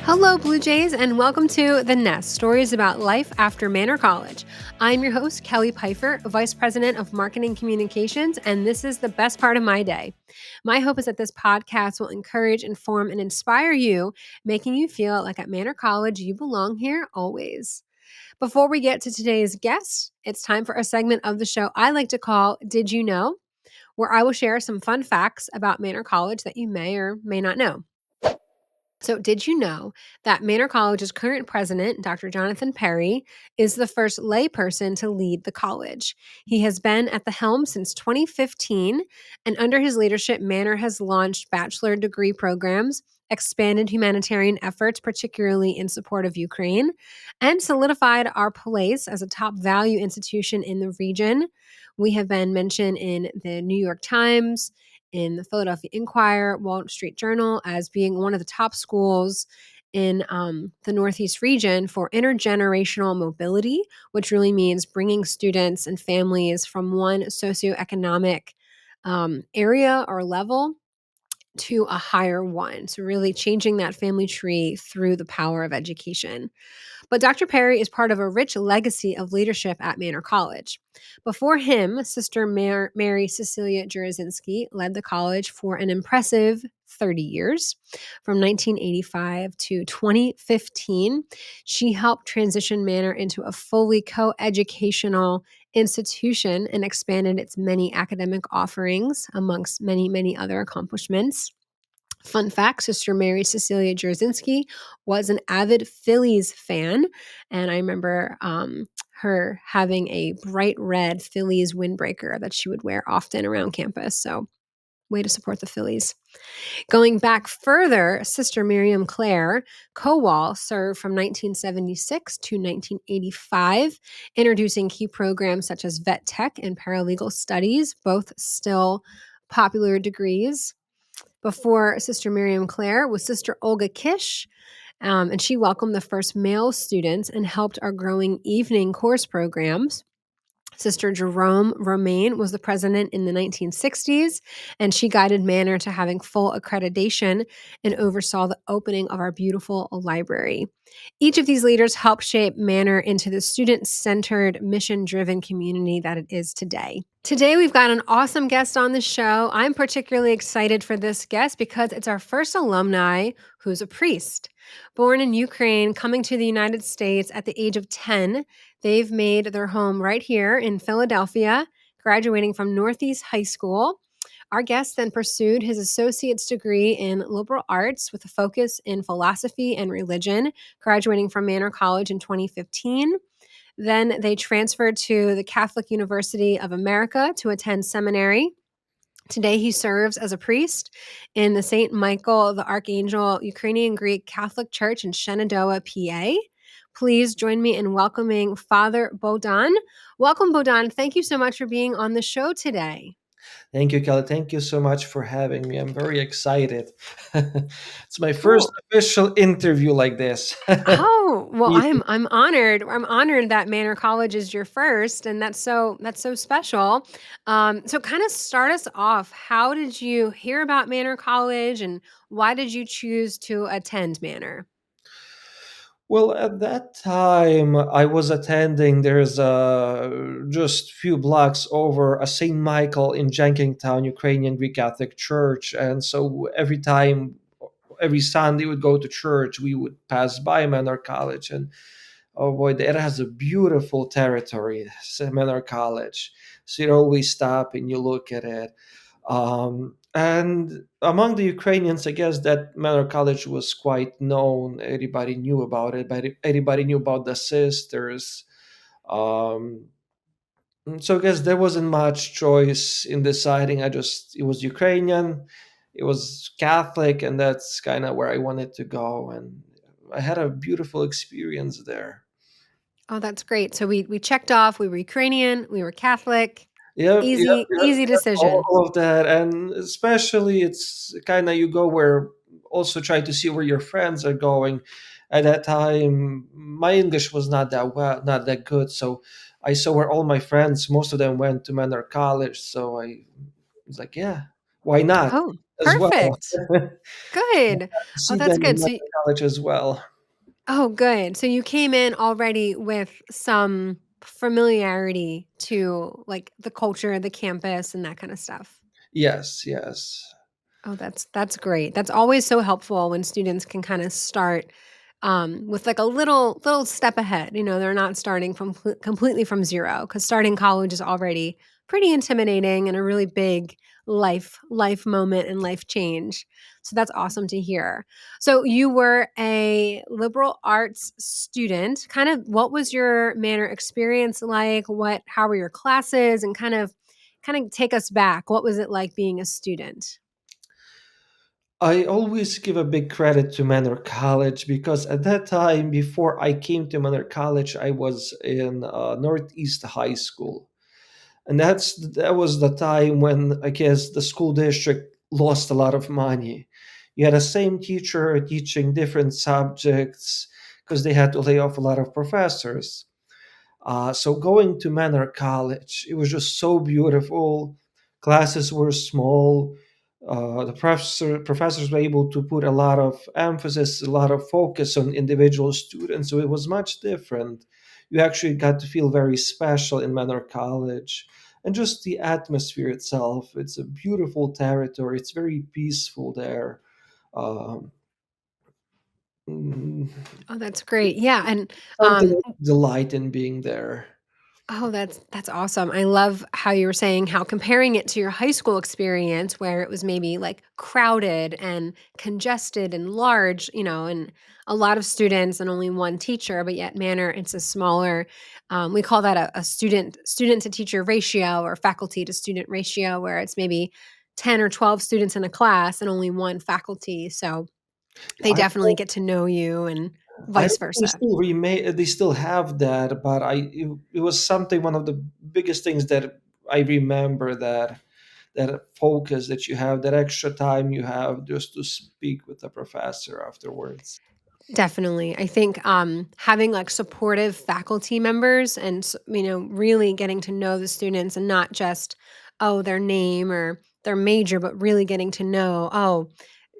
Hello, Blue Jays, and welcome to The Nest, stories about life after Manor College. I'm your host, Kelly Pfeiffer, Vice President of Marketing Communications, and this is the best part of my day. My hope is that this podcast will encourage, inform, and inspire you, making you feel like at Manor College you belong here always. Before we get to today's guest, it's time for a segment of the show I like to call Did You Know?, where I will share some fun facts about Manor College that you may or may not know. So, did you know that Manor College's current president, Dr. Jonathan Perry, is the first layperson to lead the college? He has been at the helm since 2015, and under his leadership, Manor has launched bachelor degree programs, expanded humanitarian efforts, particularly in support of Ukraine, and solidified our place as a top value institution in the region. We have been mentioned in the New York Times, in the Philadelphia Inquirer, Wall Street Journal as being one of the top schools in the Northeast region for intergenerational mobility, which really means bringing students and families from one socioeconomic area or level to a higher one. So, really changing that family tree through the power of education. But Dr. Perry is part of a rich legacy of leadership at Manor College. Before him, Sister Mary Cecilia Jaroszynski led the college for an impressive 30 years. From 1985 to 2015, she helped transition Manor into a fully co-educational institution and expanded its many academic offerings, amongst many, many other accomplishments. Fun fact, Sister Mary Cecilia Jaroszynski was an avid Phillies fan, and I remember her having a bright red Phillies windbreaker that she would wear often around campus. So, way to support the Phillies. Going back further, Sister Miriam Clare Kowal served from 1976 to 1985, introducing key programs such as Vet Tech and Paralegal Studies, both still popular degrees. Before Sister Miriam Clare was Sister Olga Kish, and she welcomed the first male students and helped our growing evening course programs. Sister Jerome Romaine was the president in the 1960s, and she guided Manor to having full accreditation and oversaw the opening of our beautiful library. Each of these leaders helped shape Manor into the student-centered, mission-driven community that it is today. Today, we've got an awesome guest on the show. I'm particularly excited for this guest because it's our first alumni who's a priest. Born in Ukraine, coming to the United States at the age of 10, they've made their home right here in Philadelphia, graduating from Northeast High School. Our guest then pursued his associate's degree in liberal arts with a focus in philosophy and religion, graduating from Manor College in 2015. Then they transferred to the Catholic University of America to attend seminary. Today, he serves as a priest in the St. Michael the Archangel Ukrainian Greek Catholic Church in Shenandoah, PA. Please join me in welcoming Father Bohdan. Welcome, Bohdan. Thank you so much for being on the show today. Thank you, Kelly. Thank you so much for having me. I'm very excited. It's my first Cool. official interview like this. Oh, well, I'm honored. I'm honored that Manor College is your first, and that's so special. So kind of start us off. How did you hear about Manor College, and why did you choose to attend Manor? Well, at that time, I was attending. There's just few blocks over a St. Michael in Jenkintown, Ukrainian Greek Catholic Church, and so every Sunday, we would go to church. We would pass by Manor College, and oh boy, it has a beautiful territory, Seminary College. So you always stop and you look at it. And among the Ukrainians, I guess that Manor College was quite known. Everybody knew about it, but everybody knew about the sisters. Um, so I guess there wasn't much choice in deciding. It was Ukrainian, it was Catholic, and that's kind of where I wanted to go. And I had a beautiful experience there. Oh, that's great. So we checked off. We were Ukrainian. We were Catholic. Yep, yep, Easy yep, decision. all of that, and especially it's kind of you go where also try to see where your friends are going. At that time, my English was not that good, so I saw where all my friends, most of them went to Manor College, so I was like, yeah, Why not Oh, as well? perfect. Good. Oh, See that's them in good. Manor College as well. Oh, good. So you came in already with some familiarity to, like, the culture, the campus, and that kinda stuff. Yes, yes. Oh, that's great. That's always so helpful when students can kinda start, with, like, a little step ahead, they're not starting from completely from 0, because starting college is already pretty intimidating and a really big life moment and life change. So that's awesome to hear. So you were a liberal arts student. Kind of what was your Manor experience like? How were your classes? And kind of take us back. What was it like being a student? I always give a big credit to Manor College because at that time, before I came to Manor College, I was in Northeast High School, and that was the time when I guess the school district lost a lot of money. You had the same teacher teaching different subjects because they had to lay off a lot of professors. So going to Manor College, it was just so beautiful. Classes were small. The professors were able to put a lot of emphasis, a lot of focus on individual students. So it was much different. You actually got to feel very special in Manor College. And just the atmosphere itself, it's a beautiful territory. It's very peaceful there. Um, mm, Oh, that's great. Yeah, and Something I delight in being there. oh, that's awesome. I love how you were saying how comparing it to your high school experience where it was maybe like crowded and congested and large, and a lot of students and only one teacher, but yet Manor, it's a smaller, we call that a student to teacher ratio or faculty to student ratio, where it's maybe 10 or 12 students in a class and only one faculty. So they I definitely get to know you and I vice don't think versa. they still have that, but it was something one of the biggest things that I remember, that focus that you have, that extra time you have just to speak with the professor afterwards. Definitely. I think, having, like, supportive faculty members and really getting to know the students and not just, oh, their name or their major, but really getting to know, "Oh,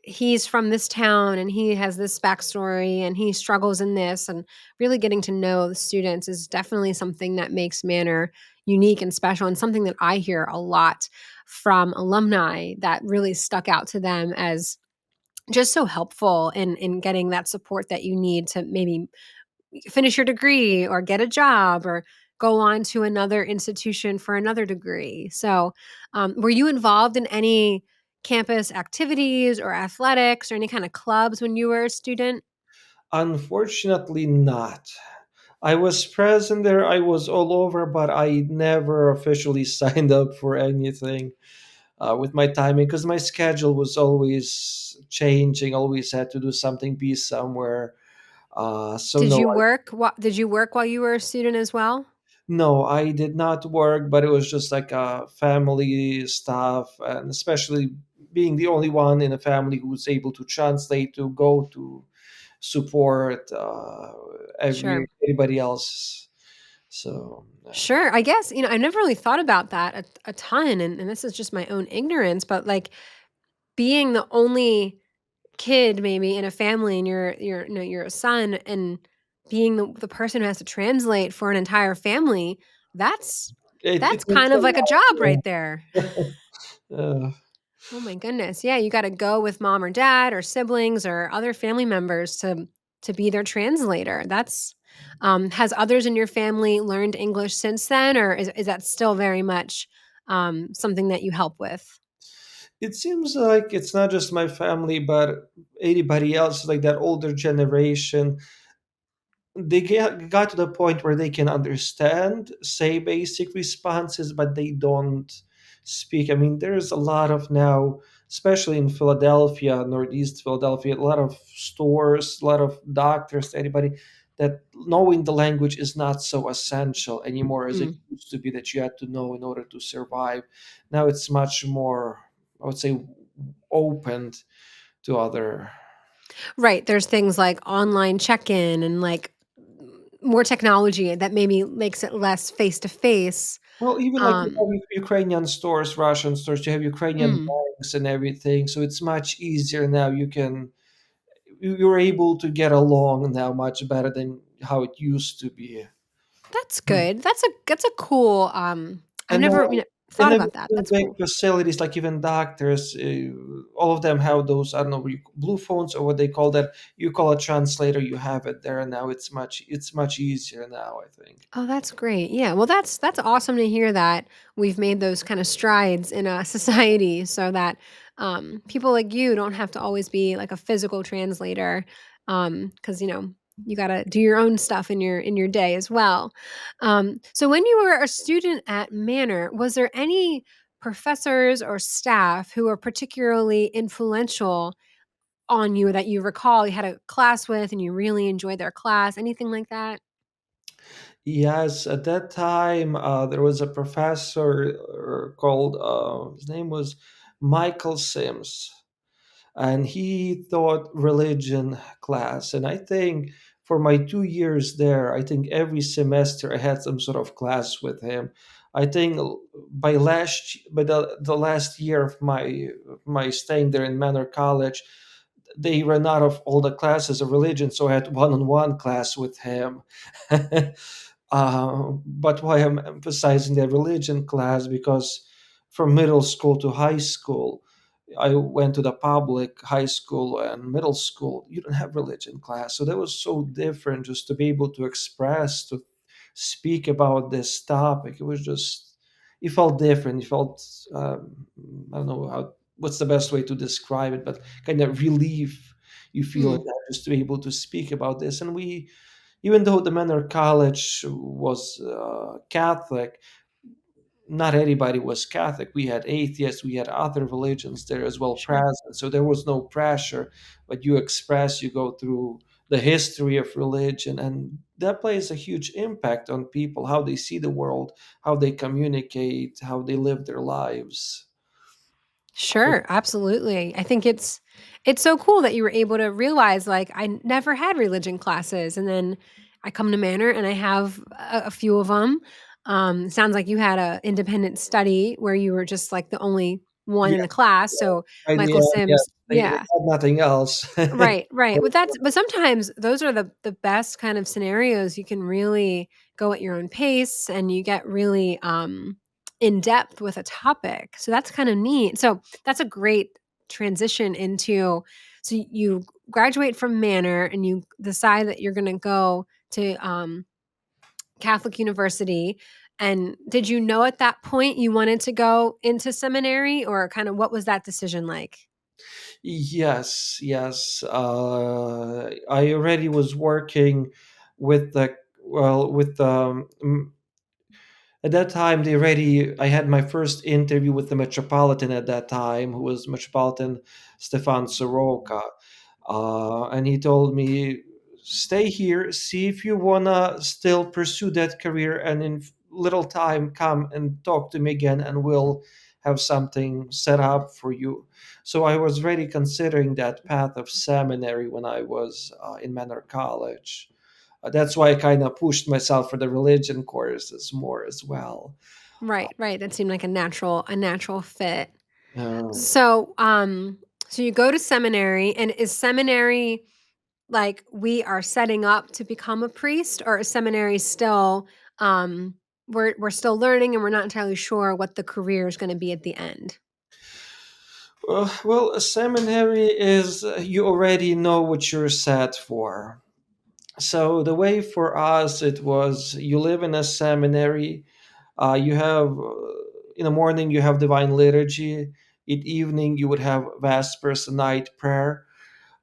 he's from this town, and he has this backstory, and he struggles in this," and really getting to know the students is definitely something that makes Manor unique and special, and something that I hear a lot from alumni that really stuck out to them as just so helpful in getting that support that you need to maybe finish your degree or get a job or go on to another institution for another degree. So, were you involved in any campus activities or athletics or any kind of clubs when you were a student? Unfortunately, not. I was present there, I was all over, but I never officially signed up for anything with my timing because my schedule was always changing, always had to do something, be somewhere. So Did no, you work? Did you work while you were a student as well? no, I did not work, but it was just like family stuff, and especially being the only one in a family who was able to translate, to go to support everybody else. So Sure. I guess, I never really thought about that a ton. And this is just my own ignorance, but like being the only kid maybe in a family and you're a son and being the person who has to translate for an entire family, that's it that's takes kind a of like a job lot. right there. Uh, Oh my goodness. Yeah, you gotta go with mom or dad or siblings or other family members to be their translator. That's has others in your family learned English since then, or is that still very much something that you help with? it seems like it's not just my family, but anybody else, like that older generation. They got to the point where they can understand, say basic responses, but they don't speak. I mean, there's a lot of now, especially in Philadelphia, Northeast Philadelphia, a lot of stores, a lot of doctors, anybody, that knowing the language is not so essential anymore as it Mm. used to be, that you had to know in order to survive. Now it's much more, I would say, opened to other. Right, there's things like online check-in and, like, more technology that maybe makes it less face to face. Well, even like you Um, have Ukrainian stores, Russian stores, you have Ukrainian mm. banks and everything, so it's much easier now. You're able to get along now much better than how it used to be. That's good. That's a cool, I've And never, and thought then about that. even That's big cool. facilities, like even doctors, all of them have those, I don't know, blue phones or what they call that. You call a translator, you have it there now. It's much easier now, I think. Oh, that's great. Yeah. Well, that's awesome to hear that we've made those kind of strides in a society so that people like you don't have to always be like a physical translator, because you got to do your own stuff in your day as well. So when you were a student at Manor, was there any professors or staff who were particularly influential on you that you recall you had a class with and you really enjoyed their class? Anything like that? Yes, at that time, there was a professor called, his name was Michael Sims, and he taught religion class. And I think for my 2 years there, I think every semester I had some sort of class with him. I think by the last year of my staying there in Manor College, they ran out of all the classes of religion, so I had one-on-one class with him. But why I'm emphasizing the religion class, because from middle school to high school, I went to the public high school and middle school. You don't have religion class, so that was so different. Just to be able to express, to speak about this topic, it was just, it felt different. It felt, I don't know what's the best way to describe it, but kind of relief you feel at Mm, that, just to be able to speak about this. And we, even though the Manor College was Catholic, not everybody was Catholic. We had atheists, we had other religions there as well sure. present. So there was no pressure, but you express, you go through the history of religion, and that plays a huge impact on people, how they see the world, how they communicate, how they live their lives. Sure, absolutely. I think it's so cool that you were able to realize like I never had religion classes and then I come to Manor and I have a few of them. Sounds like you had a independent study where you were just like the only one Yeah, in the class. yeah. So By the Michael end, yes, Sims, they yeah. had nothing else. Right, right. But sometimes those are the best kind of scenarios. You can really go at your own pace and you get really in depth with a topic. So that's kind of neat. So that's a great transition into so you graduate from Manor and you decide that you're going to go to Catholic University. And did you know at that point you wanted to go into seminary or kind of what was that decision like? Yes, yes. I already was working with the, well, with at that time they already, I had my first interview with the Metropolitan at that time, who was Metropolitan Stefan Soroka. And he told me, stay here, see if you wanna still pursue that career, and in little time come and talk to me again, and we'll have something set up for you. So I was already considering that path of seminary when I was in Manor College. That's why I kind of pushed myself for the religion courses more as well. Right, right. That seemed like a natural fit. Um, So you go to seminary, and is seminary like we are setting up to become a priest, or is seminary still we're still learning and we're not entirely sure what the career is going to be at the end? well, a seminary is, you already know what you're set for. So the way for us, it was, you live in a seminary. You have, in the morning you have divine liturgy. In evening you would have vespers, night prayer.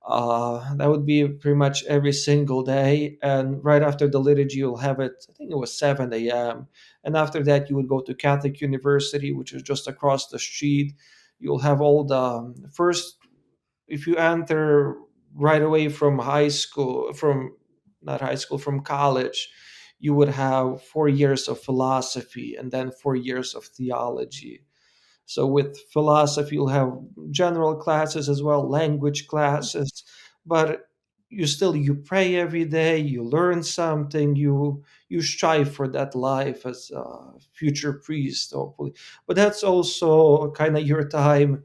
That would be pretty much every single day. And right after the liturgy, you'll have it, I think it was 7 a.m. And after that, you would go to Catholic University, which is just across the street. You'll have all the, first, if you enter right away from high school, from not high school, from college, you would have 4 years of philosophy and then 4 years of theology. So with philosophy, you'll have general classes as well, language classes, but you pray every day, you learn something, you strive for that life as a future priest, hopefully. But that's also kind of your time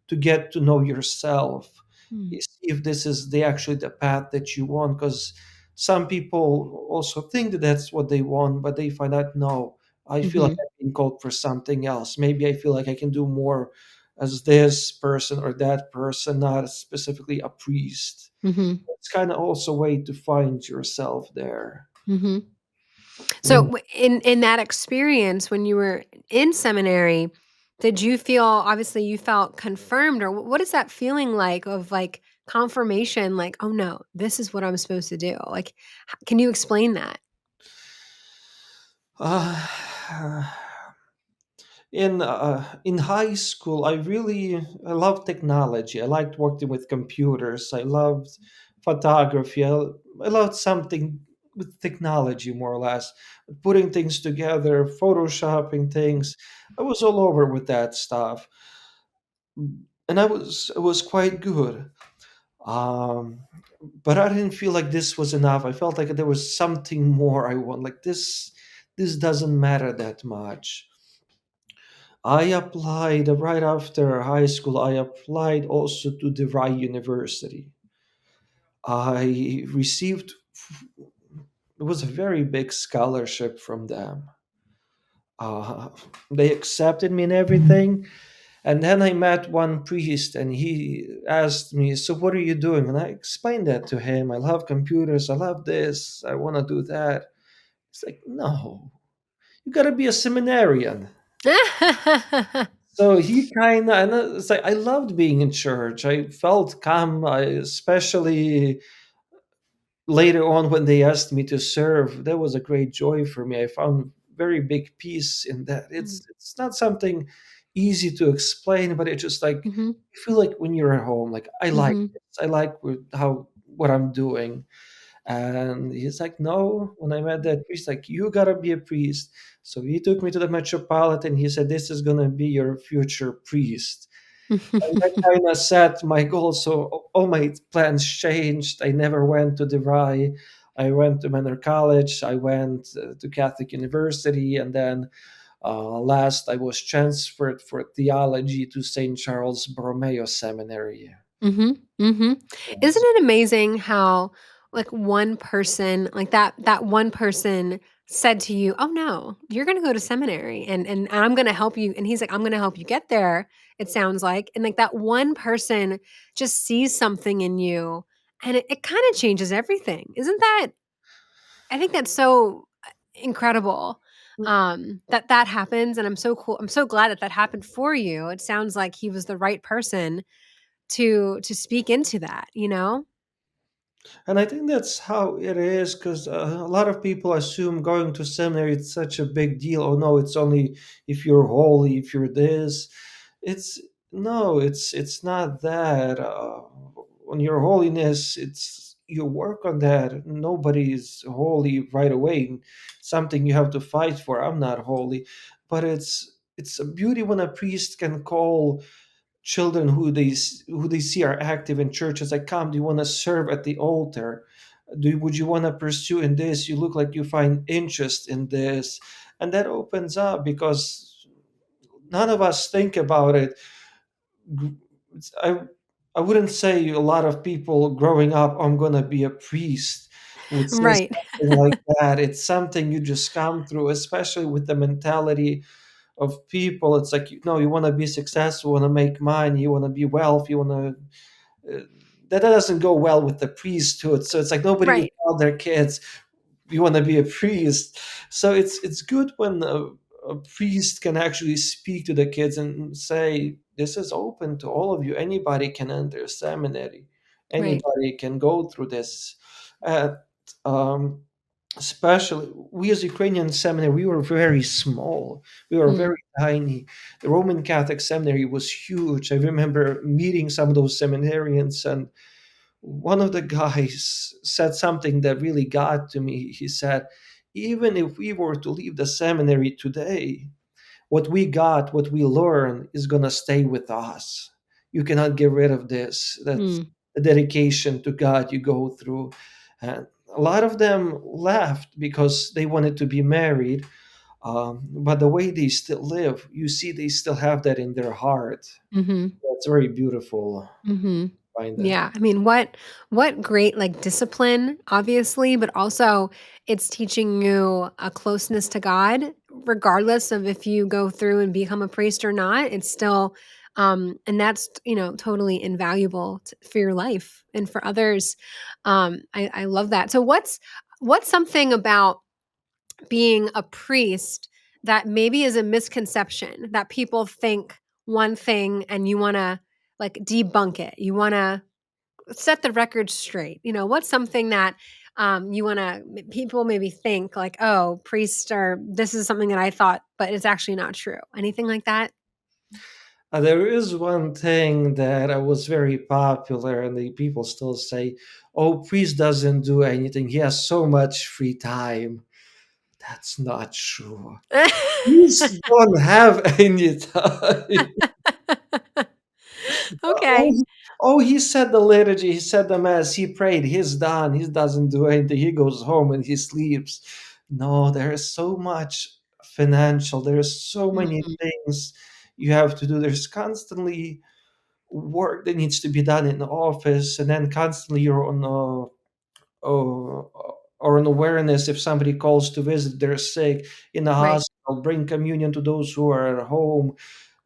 to get to know yourself. Mm. You see if this is the actually the path that you want, because some people also think that that's what they want, but they find out, no, I feel like Mhm. I've been called for something else. Maybe I feel like I can do more as this person or that person, not as specifically a priest. Mhm. It's kind of also a way to find yourself there. Mhm. So When in that experience when you were in seminary, did you feel obviously you felt confirmed or what is that feeling like of like confirmation like, "Oh no, this is what I'm supposed to do." Like can you explain that? uh, in high school, I loved technology. I liked working with computers. I loved photography. I loved something with technology, more or less, putting things together, photoshopping things. I was all over with that stuff, and I was quite good. Um, but I didn't feel like this was enough. I felt like there was something more I want. Like this doesn't matter that much. I applied right after high school. I applied also to DeVry University. I received it was a very big scholarship from them. Uh, they accepted me and everything. And then I met one priest, and he asked me, "So what are you doing?" And I explained that to him. I love computers. I love this. I want to do that. It's like, no, you got to be a seminarian. So he kind of, and it's like I loved being in church. I felt calm, especially later on when they asked me to serve. That was a great joy for me. I found very big peace in that. Mm. It's not something easy to explain, but it's just like Mhm. you feel like when you're at home. Like I like Mhm. this. I like what I'm doing. And he's like, no. When I met that priest, like, you gotta be a priest. So he took me to the metropolitan. He said, this is gonna be your future priest. And that kind of set my goals. So all my plans changed. I never went to DeVry. I went to Manor College. I went to Catholic University, and then last I was transferred for theology to St. Charles Borromeo Seminary. Mhm, mhm. Isn't Yes. it amazing how, like, one person like, that one person said to you, "Oh, no, you're gonna go to seminary, and I'm gonna help you," and he's like, "I'm gonna help you get there," it sounds like, and, like, that one person just sees something in you, and it kinda changes everything. Isn't that I think that's so, incredible, that that happens, and I'm so glad that that happened for you. It sounds like he was the right person to speak into that, you know? And I think that's how it is, because a lot of people assume going to seminary it's such a big deal. Oh no, it's only if you're holy, if you're this. It's no, it's not that. On your holiness, it's you work on that. Nobody is holy right away. Something you have to fight for. I'm not holy, but it's a beauty when a priest can call children who they see are active in churches like, come, do you want to serve at the altar? Would you want to pursue in this? You look like you find interest in this. And that opens up, because none of us think about it. G- i I wouldn't say a lot of people growing up, I'm going to be a priest, would say Right. something like that. It's something you just come through, especially with the mentality of people. It's like, no, you want to be successful, you want to make money, you want to be wealthy, you want to that doesn't go well with the priesthood. So it's like nobody would Right. tell their kids, you want to be a priest. So it's good when a priest can actually speak to the kids and say, this is open to all of you, anybody can enter seminary, Right. anybody can go through this. At um, especially we as Ukrainian seminary, we were very small. We were Mm. very tiny. The Roman Catholic seminary was huge. I remember meeting some of those seminarians, and one of the guys said something that really got to me. He said, even if we were to leave the seminary today, what we got, what we learn, is gonna stay with us. You cannot get rid of this. Mm. the dedication to God you go through. And a lot of them left because they wanted to be married, but the way they still live, you see, they still have that in their heart. Mm-hmm. That's very beautiful. Mm-hmm. Find that. Yeah. I mean, what great like discipline, obviously, but also it's teaching you a closeness to God, regardless of if you go through and become a priest or not. It's still and that's, totally invaluable for your life and for others. I love that. So what's something about being a priest that maybe is a misconception that people think one thing and you want to like debunk it? You want to set the record straight. What's something that you want to people maybe think like, oh, priests are this is something that I thought, but it's actually not true. Anything like that? There is one thing that was very popular, and the people still say, "Oh, priest doesn't do anything. He has so much free time." That's not true. Priests don't have any time. Oh, Okay. he said the liturgy, he said the mass, he prayed, he's done. He doesn't do anything. He goes home and he sleeps. No, there is so much financial. There's so many Mhm. things you have to do. There's constantly work that needs to be done in the office, and then constantly you're on or an awareness if somebody calls to visit, they're sick in the Right. hospital, bring communion to those who are at home.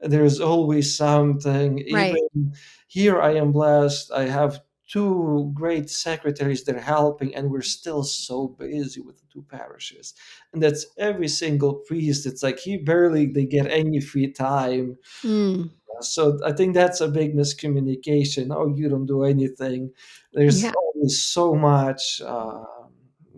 There's always something. Right. Even here, I am blessed. I have two great secretaries that are helping, and we're still so busy with the two parishes. And that's every single priest. It's like they get any free time. Mm. So I think that's a big miscommunication. Oh, you don't do anything. There's Yeah. always so much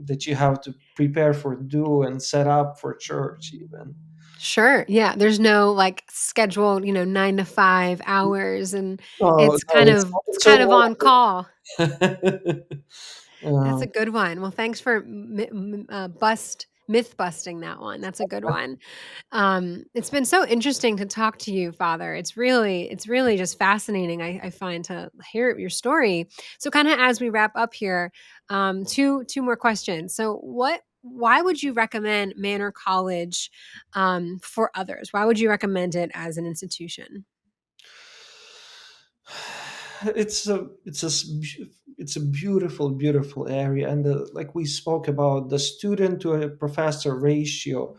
that you have to prepare for, do, and set up for church, even. Sure. Yeah. There's no like scheduled, 9 to 5 hours, and Oh, it's no, kind it's of not it's so kind of on call. long. That's uh, a good one. Well, thanks for myth busting that one. That's a good one. It's been so interesting to talk to you, Father. It's really just fascinating. I find to hear your story. So, kind of as we wrap up here, two more questions. So, why would you recommend Manor College for others? Why would you recommend it as an institution? it's a beautiful, beautiful area, and like we spoke about, the student to a professor ratio.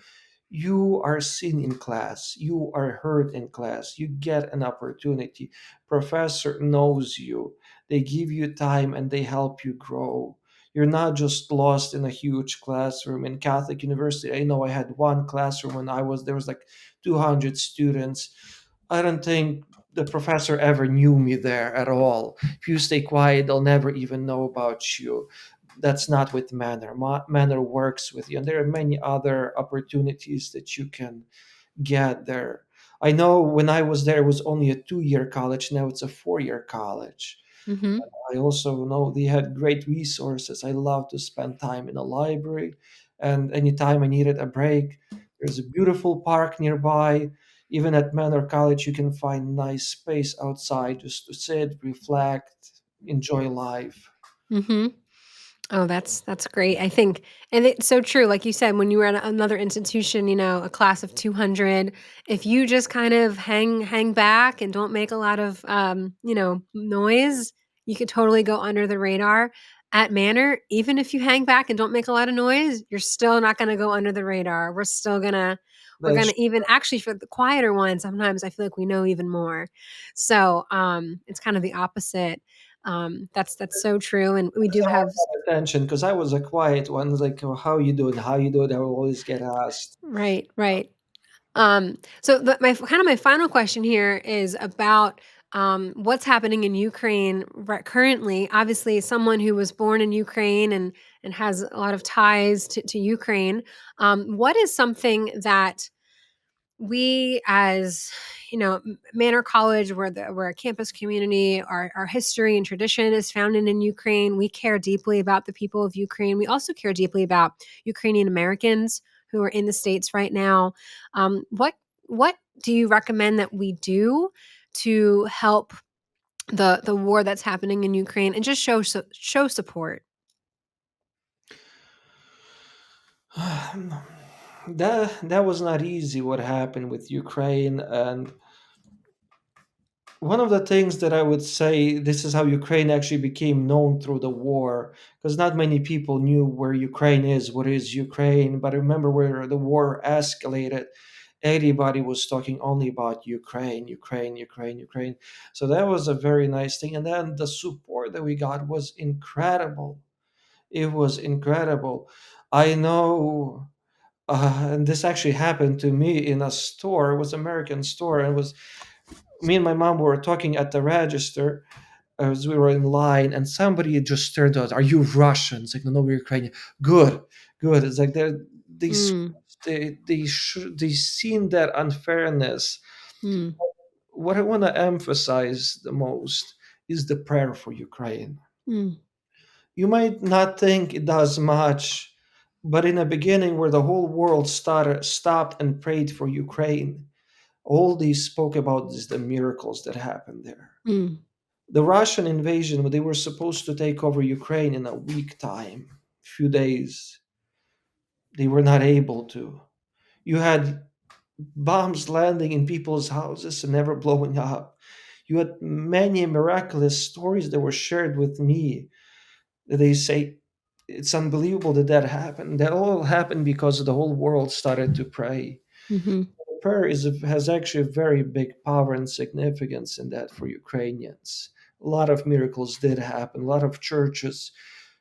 You are seen in class, you are heard in class, you get an opportunity. Professor knows you, they give you time and they help you grow. You're not just lost in a huge classroom. In Catholic University, I know I had one classroom when I was there was like 200 students. I don't think the professor ever knew me there at all. If you stay quiet, they'll never even know about you. That's not with Manor. Manor works with you, and there are many other opportunities that you can get there. I know when I was there, it was only a 2 year college. Now it's a 4 year college. Mm-hmm. I also know they had great resources. I love to spend time in a library, and anytime I needed a break, there's a beautiful park nearby. Even at Manor College, you can find nice space outside just to sit, reflect, enjoy life. Mm-hmm. Oh, that's great. I think, and it's so true. Like you said, when you were at another institution, a class of 200, if you just kind of hang back and don't make a lot of noise, you could totally go under the radar. At Manor, even if you hang back and don't make a lot of noise, you're still not going to go under the radar. We're That's gonna even actually for the quieter ones. Sometimes I feel like we know even more. So it's kind of the opposite. That's so true, and we do how have. I got attention because I was a quiet one. Like, "Oh, how you doing? How you doing?" I will always get asked. Right, right. So my final question here is about what's happening in Ukraine currently. Obviously, someone who was born in Ukraine and has a lot of ties to Ukraine. What is something that we as Manor College, we're a campus community, our history and tradition is founded in Ukraine. We care deeply about the people of Ukraine. We also care deeply about Ukrainian Americans who are in the States right now. What do you recommend that we do to help the war that's happening in Ukraine and just show support? That was not easy what happened with Ukraine. And one of the things that I would say, this is how Ukraine actually became known through the war, because not many people knew where Ukraine is, what is Ukraine. But I remember where the war escalated, everybody was talking only about Ukraine, Ukraine, Ukraine, Ukraine. So that was a very nice thing. And then the support that we got was incredible. It was incredible. I know, and this actually happened to me in a store. It was an American store, and it was me and my mom were talking at the register as we were in line, and somebody just turned to us, "Are you Russians?" Like, no, we're Ukrainian. Good, good. It's like they Mm, they seen that unfairness. mm, What I want to emphasize the most is the prayer for Ukraine. mm, You might not think it does much, but in the beginning, where the whole world stopped and prayed for Ukraine, all these spoke about is the miracles that happened there. mm, The Russian invasion, when they were supposed to take over Ukraine in a week time, few days, they were not able to. You had bombs landing in people's houses and never blowing up. You had many miraculous stories that were shared with me that they say it's unbelievable that that happened. That all happened because the whole world started to pray. mhm, Prayer has actually a very big power and significance in that for Ukrainians. A lot of miracles did happen. A lot of churches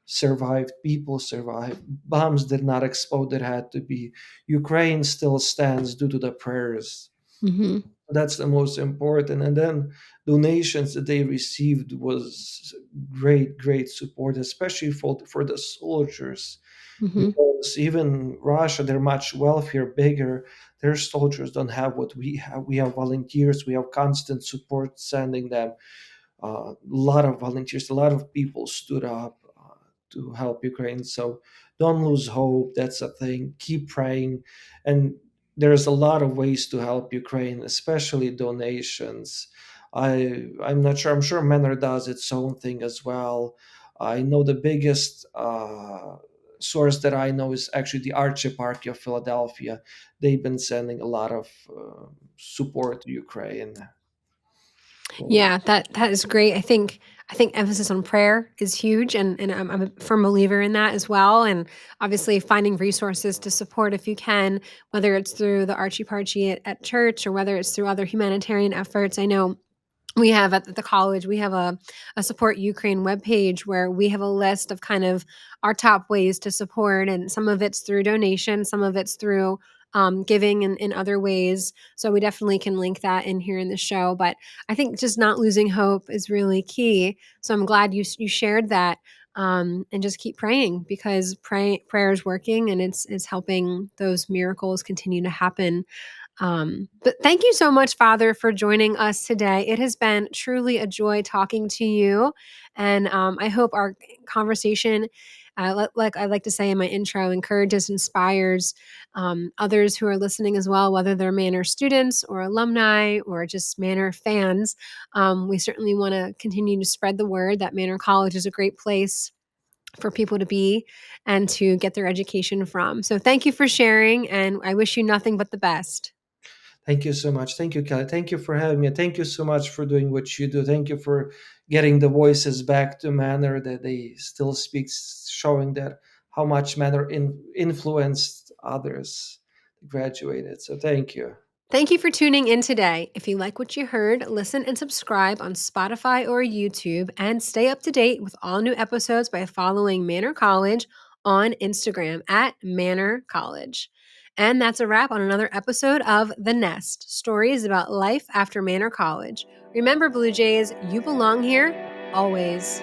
survived. People survived. Bombs did not explode that had to be. Ukraine still stands due to the prayers. mhm, That's the most important. And then donations that they received was great, great support, especially for the soldiers, mhm, because even Russia, they're much wealthier, bigger. Their soldiers don't have what we have. We have volunteers. We have constant support sending them. A lot of volunteers, a lot of people stood up to help Ukraine. So don't lose hope. That's a thing. Keep praying. And there's a lot of ways to help Ukraine, especially donations. I'm not sure. I'm sure Manor does its own thing as well. I know the biggest source that I know is actually the Archieparchy of Philadelphia. They've been sending a lot of support to Ukraine. Yeah, that is great. I think emphasis on prayer is huge, and I'm a firm believer in that as well. And obviously, finding resources to support if you can, whether it's through the Archie Parchie at church or whether it's through other humanitarian efforts. I know we have at the college, we have a support Ukraine webpage where we have a list of kind of our top ways to support, and some of it's through donation, some of it's through giving in other ways. So we definitely can link that in here in the show. But I think just not losing hope is really key. So I'm glad you shared that, and just keep praying, because prayer is working, and it's helping those miracles continue to happen. But thank you so much, Father, for joining us today. It has been truly a joy talking to you. And I hope our conversation, like I like to say in my intro, encourages, inspires others who are listening as well, whether they're Manor students or alumni or just Manor fans. We certainly want to continue to spread the word that Manor College is a great place for people to be and to get their education from. So thank you for sharing, and I wish you nothing but the best. Thank you so much. Thank you, Kelly. Thank you for having me. Thank you so much for doing what you do. Thank you for getting the voices back to Manor that they still speak, showing that how much Manor influenced others graduated. So thank you. Thank you for tuning in today. If you like what you heard, listen and subscribe on Spotify or YouTube, and stay up to date with all new episodes by following Manor College on Instagram at Manor College. And that's a wrap on another episode of The Nest, stories about life after Manor College. Remember, Blue Jays, you belong here always.